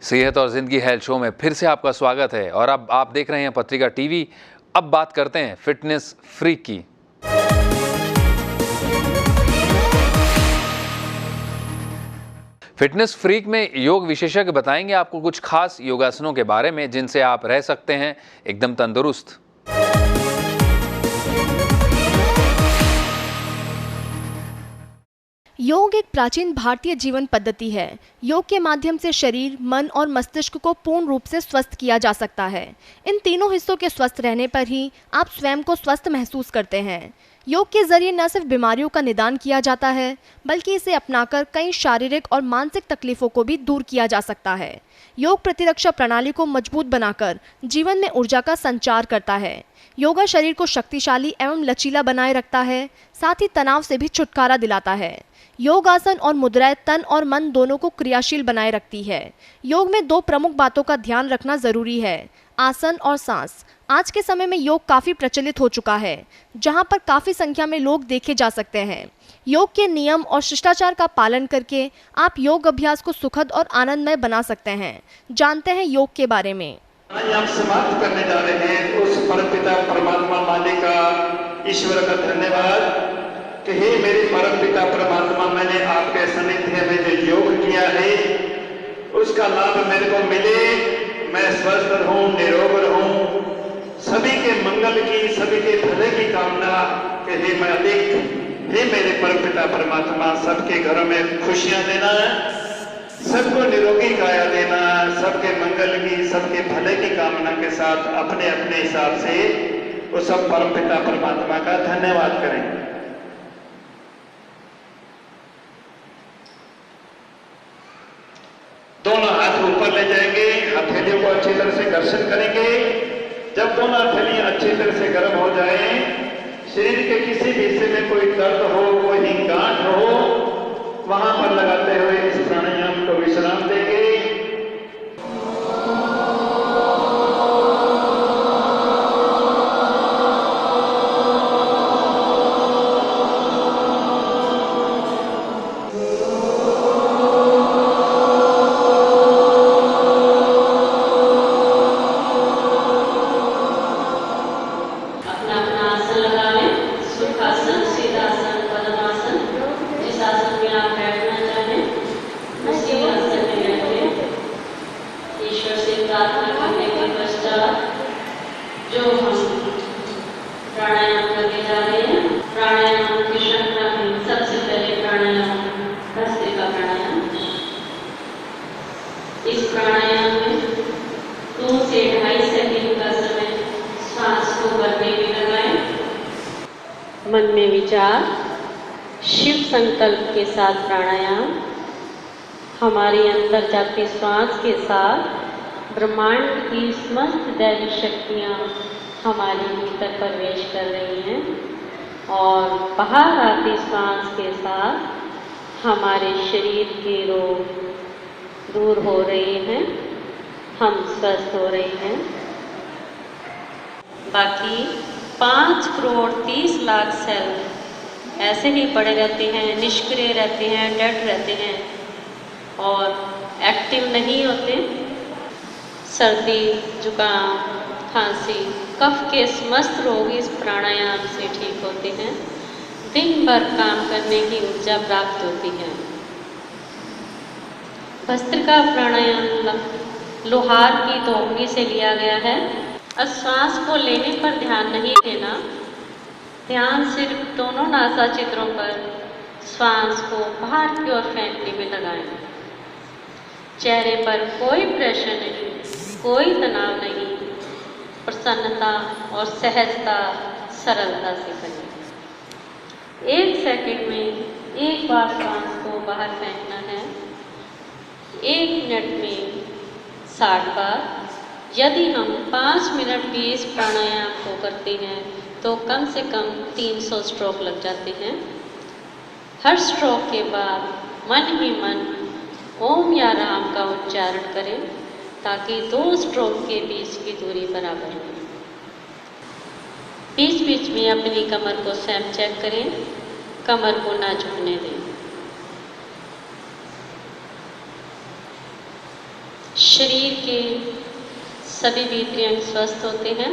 सेहत और जिंदगी हेल्थ शो में फिर से आपका स्वागत है। और अब आप देख रहे हैं पत्रिका टीवी। अब बात करते हैं फिटनेस फ्रीक की। फिटनेस फ्रीक में योग विशेषज्ञ बताएंगे आपको कुछ खास योगासनों के बारे में जिनसे आप रह सकते हैं एकदम तंदुरुस्त। योग एक प्राचीन भारतीय जीवन पद्धति है। योग के माध्यम से शरीर, मन और मस्तिष्क को पूर्ण रूप से स्वस्थ किया जा सकता है। इन तीनों हिस्सों के स्वस्थ रहने पर ही आप स्वयं को स्वस्थ महसूस करते हैं। योग के जरिए न सिर्फ बीमारियों का निदान किया जाता है, बल्कि इसे अपनाकर कई शारीरिक और मानसिक तकलीफों को भी दूर किया जा सकता है। योग प्रतिरक्षा प्रणाली को मजबूत बनाकर जीवन में ऊर्जा का संचार करता है। योगा शरीर को शक्तिशाली एवं लचीला बनाए रखता है, साथ ही तनाव से भी छुटकारा दिलाता है। योग आसन और मुद्राएं तन और मन दोनों को क्रियाशील बनाए रखती है। योग में दो प्रमुख बातों का ध्यान रखना जरूरी है, आसन और सांस। आज के समय में योग काफी प्रचलित हो चुका है, जहां पर काफी संख्या में लोग देखे जा सकते हैं। योग के नियम और शिष्टाचार का पालन करके आप योग अभ्यास को सुखद और आनंदमय बना सकते हैं। जानते हैं योग के बारे में। आप समाप्त करने जा रहे हैं उस परमपिता परमात्मा मालिका ईश्वर का धन्यवाद कि हे मेरे परमपिता परमात्मा, मैंने आपके सानिध्य में जो योग किया है उसका लाभ मेरे को मिले, मैं स्वस्थ रहूं, निरोग रहूं, सभी के मंगल की, सभी के भले की कामना कि हे मालिक, हे मेरे परमपिता परमात्मा, सबके घरों में खुशियां देना, सबको निरोगी काया देना, सबके मंगल की, सबके भले की कामना के साथ अपने अपने हिसाब से उस सब परमपिता परमात्मा का धन्यवाद करें। दोनों हाथ ऊपर ले जाएंगे, हथेलियों को अच्छी तरह से घर्षण करेंगे। जब दोनों हथेलियां अच्छी तरह से गर्म हो जाए, शरीर के किसी भी हिस्से में कोई दर्द हो, कोई गांठ हो, वहां पर लगाते हुए इस प्राणायाम को विश्राम देंगे। जो हम प्राणायाम करने जा रहे हैं, प्राणायाम की श्रृंखला में सबसे पहले प्राणायाम भस्त्रिका प्राणायाम। इस प्राणायाम में 2 से 2.5 सेकंड का समय श्वास को भरने में लगाएं। मन में विचार, शिव संकल्प के साथ प्राणायाम। हमारे अंदर जाती श्वास के साथ ब्रह्मांड की समस्त दैवी शक्तियाँ हमारे भीतर प्रवेश कर रही हैं और बाहर आती सांस के साथ हमारे शरीर के रोग दूर हो रहे हैं, हम स्वस्थ हो रहे हैं। बाकी 5 करोड़ 30 लाख सेल ऐसे ही पड़े रहते हैं, निष्क्रिय रहते हैं, डेड रहते हैं और एक्टिव नहीं होते। सर्दी, जुकाम, खांसी, कफ के समस्त रोग इस प्राणायाम से ठीक होते हैं। दिन भर काम करने की ऊर्जा प्राप्त होती है। भस्त्रिका प्राणायाम लोहार की तोमनी से लिया गया है। श्वास को लेने पर ध्यान नहीं देना, ध्यान सिर्फ दोनों नासा चित्रों पर श्वास को बाहर की ओर फेंकने में लगाएं। चेहरे पर कोई प्रेशर नहीं, कोई तनाव नहीं, प्रसन्नता और सहजता, सरलता से करें। 1 सेकंड में 1 बार सांस को बाहर फेंकना है। 1 मिनट में 60 बार। यदि हम 5 मिनट भी इस प्राणायाम को करते हैं तो कम से कम 300 स्ट्रोक लग जाते हैं। हर स्ट्रोक के बाद मन ही मन ओम या राम का उच्चारण करें ताकि 2 स्ट्रोक के बीच की दूरी बराबर हो। बीच बीच में अपनी कमर को स्वयं चेक करें, कमर को ना झुकने दें। शरीर के सभी भीतरी अंग स्वस्थ होते हैं।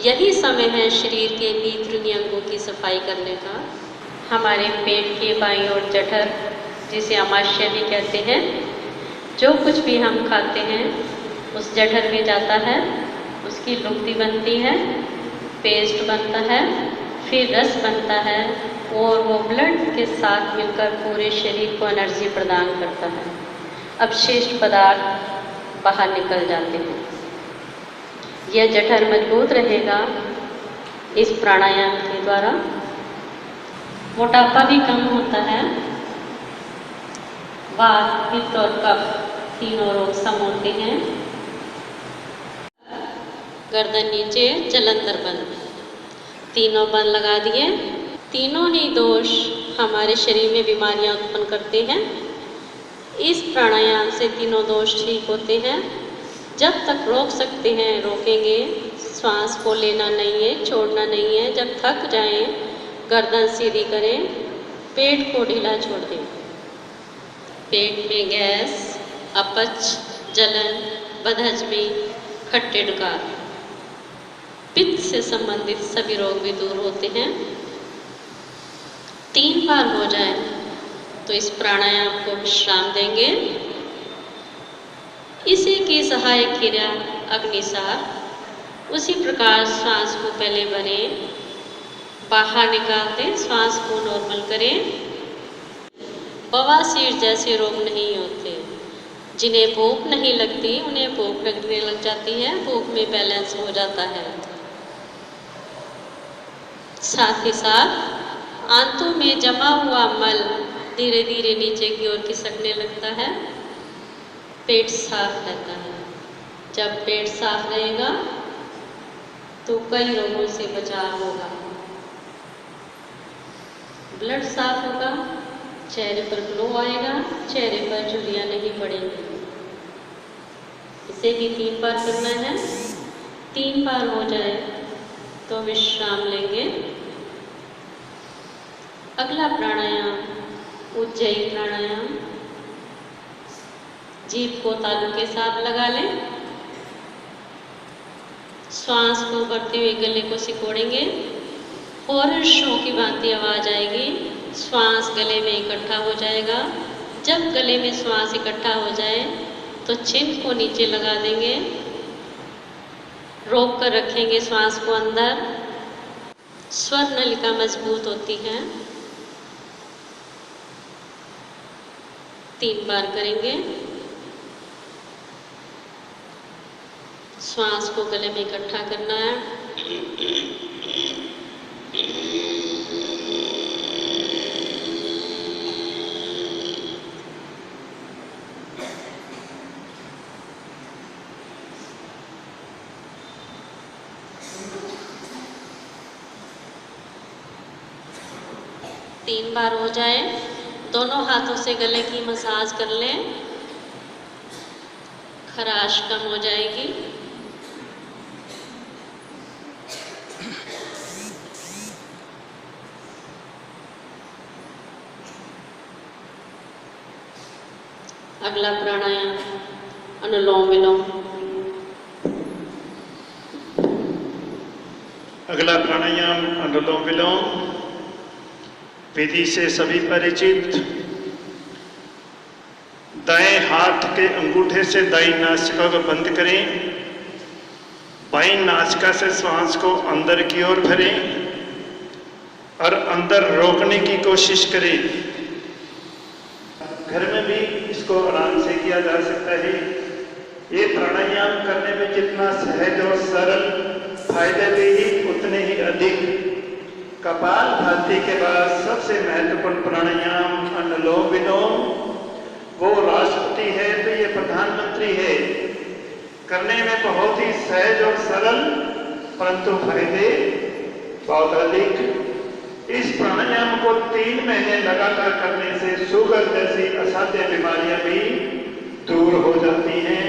यही समय है शरीर के भीतरी अंगों की सफाई करने का। हमारे पेट के बाईं ओर जठर, जिसे आमाशय भी कहते हैं, जो कुछ भी हम खाते हैं उस जठर में जाता है, उसकी लुगदी बनती है, पेस्ट बनता है, फिर रस बनता है और वो ब्लड के साथ मिलकर पूरे शरीर को एनर्जी प्रदान करता है। अपशिष्ट पदार्थ बाहर निकल जाते हैं। यह जठर मजबूत रहेगा इस प्राणायाम के द्वारा। मोटापा भी कम होता है। वात, पित्त और कफ तीनों रोग सम होते हैं। गर्दन नीचे, जलंधर बंद, तीनों बंद लगा दिए। तीनों ही दोष हमारे शरीर में बीमारियां उत्पन्न करते हैं। इस प्राणायाम से तीनों दोष ठीक होते हैं। जब तक रोक सकते हैं रोकेंगे। श्वास को लेना नहीं है, छोड़ना नहीं है। जब थक जाएं, गर्दन सीधी करें, पेट को ढीला छोड़ दें। पेट में गैस, अपच, जलन, बदहजमी, खट्टे डकार, पित्त से संबंधित सभी रोग भी दूर होते हैं। 3 बार हो जाए तो इस प्राणायाम को विश्राम देंगे। इसी की सहायक क्रिया अग्निसार। उसी प्रकार श्वास को पहले भरें, बाहर निकालते, श्वास को नॉर्मल करें। बवासीर जैसे रोग नहीं होते। जिन्हें भूख नहीं लगती उन्हें भूख लगने लग जाती है, भूख में बैलेंस हो जाता है। साथ ही साथ आंतों में जमा हुआ मल धीरे धीरे नीचे की ओर खिसकने लगता है। पेट साफ रहता है। जब पेट साफ रहेगा तो कई रोगों से बचाव होगा। ब्लड साफ होगा, चेहरे पर ग्लो आएगा, चेहरे पर झुर्रियां नहीं पड़ेंगी। इसे भी 3 बार करना है। 3 बार हो जाए तो विश्राम लेंगे। अगला प्राणायाम उज्जयी प्राणायाम। जीभ को तालू के साथ लगा लें। श्वास को भरते हुए गले को सिकोड़ेंगे। फौरन शो की भांति आवाज आएगी। श्वास गले में इकट्ठा हो जाएगा। जब गले में श्वास इकट्ठा हो जाए तो चिन्ह को नीचे लगा देंगे। रोक कर रखेंगे श्वास को अंदर। स्वर नलिका मजबूत होती है। 3 बार करेंगे। श्वास को गले में इकट्ठा करना है। तीन बार हो जाए, दोनों हाथों से गले की मसाज कर लें। खराश कम हो जाएगी। अगला प्राणायाम अनुलोम विलोम। अगला प्राणायाम अनुलोम विलोम विधि से सभी परिचित। दाएं हाथ के अंगूठे से दाईं नासिका को बंद करें। बाईं नासिका से श्वास को अंदर की ओर भरें और अंदर रोकने की कोशिश करें। घर में भी इसको आराम से किया जा सकता है। ये प्राणायाम करने में जितना सहज और सरल, फायदे भी उतने ही अधिक। कपालभाति के बाद सबसे महत्वपूर्ण प्राणायाम अनुलोम विलोम। वो राष्ट्रपति है तो ये प्रधानमंत्री है। करने में बहुत ही सहज और सरल, परंतु फायदे बहुत अधिक। इस प्राणायाम को 3 महीने लगातार करने से शुगर जैसी असाध्य बीमारियां भी दूर हो जाती हैं।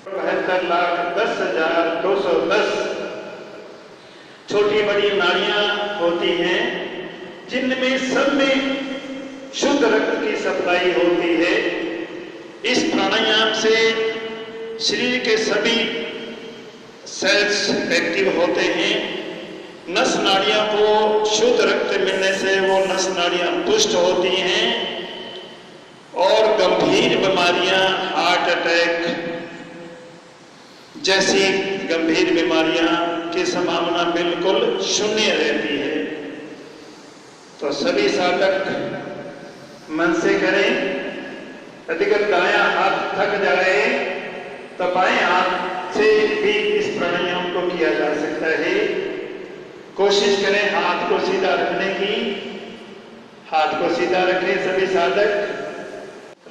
72,10,210 छोटी बड़ी नाड़ियां होती हैं जिनमें सब में शुद्ध रक्त की सप्लाई होती है। इस प्राणायाम से शरीर के सभी सेल्स एक्टिव होते हैं। नस नाड़ियों को शुद्ध रक्त मिलने से वो नस नाड़ियां पुष्ट होती हैं और गंभीर बीमारियां, हार्ट अटैक जैसी गंभीर बीमारियां की संभावना बिल्कुल शून्य रहती है। तो सभी साधक मन से करें। अगर दायां हाथ थक जाए तो बाएं हाथ से भी इस प्राणायाम को किया जा सकता है। कोशिश करें हाथ को सीधा रखने की। हाथ को सीधा रखें सभी साधक।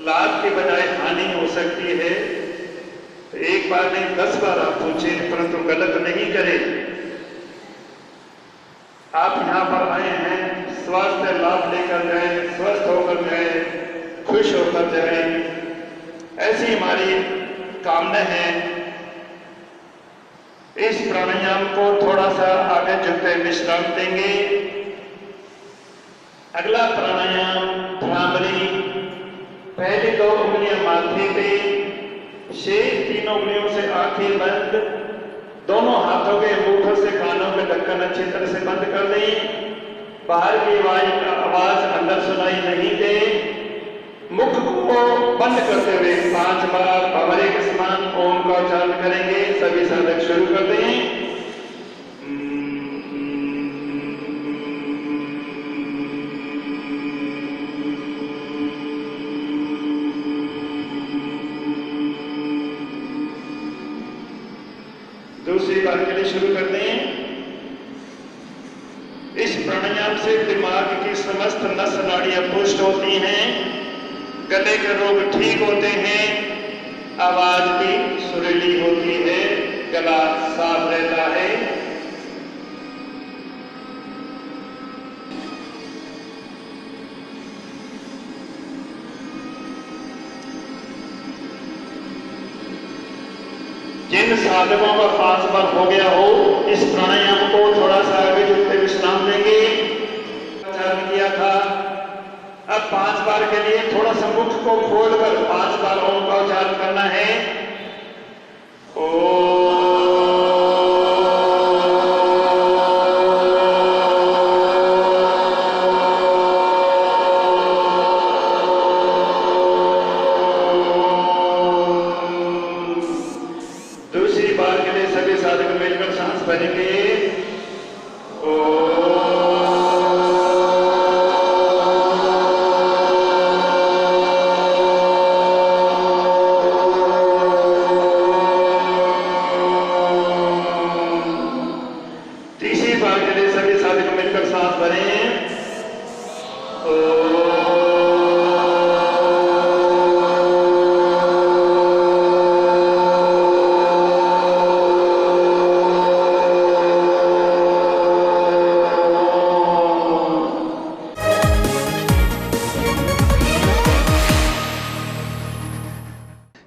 लाभ के बजाय हानि हो सकती है। तो एक बार नहीं 10 बार आप पूछें, परंतु गलत नहीं करें। आप यहाँ पर आए हैं स्वास्थ्य लाभ लेकर जाए, स्वस्थ होकर जाए, खुश होकर जाए, ऐसी हमारी कामना है। इस प्राणायाम को थोड़ा सा आगे झुकते विश्राम देंगे। अगला प्राणायाम भ्रामरी। पहली 2 उंगलियां माथे पे, शेष 3 उंगलियों से आंखें बंद, दोनों हाथों के अंगूठों से कानों के ढक्कन अच्छी तरह से बंद कर दें। बाहर की आवाज अंदर सुनाई नहीं दे। मुख को बंद करते हुए 5 बार भंवरे के समान ओम का उच्चारण करेंगे। सभी साधक शुरू कर दें। दूसरी बार के लिए शुरू कर दें। इस प्राणायाम से दिमाग की समस्त नस नाड़ियां पुष्ट होती हैं, गले के रोग ठीक होते हैं, आवाज भी सुरीली होती है, गला साफ रहता है। जिन साधकों का 5 बार हो गया हो, इस प्राणायाम को थोड़ा सा आगे झुकते विश्राम देंगे। उच्चारण किया था। अब 5 बार के लिए थोड़ा सा मुख को खोलकर 5 बार ओम का उच्चारण करना है। दूसरी बार के लिए सभी साधक मिलकर सांस भरेंगे। तीसरी बार के लिए सभी साधक मिलकर सांस भरें।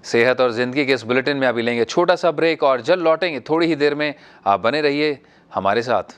सेहत और ज़िंदगी के इस बुलेटिन में अभी लेंगे छोटा सा ब्रेक और जल्द लौटेंगे थोड़ी ही देर में। आप बने रहिए हमारे साथ।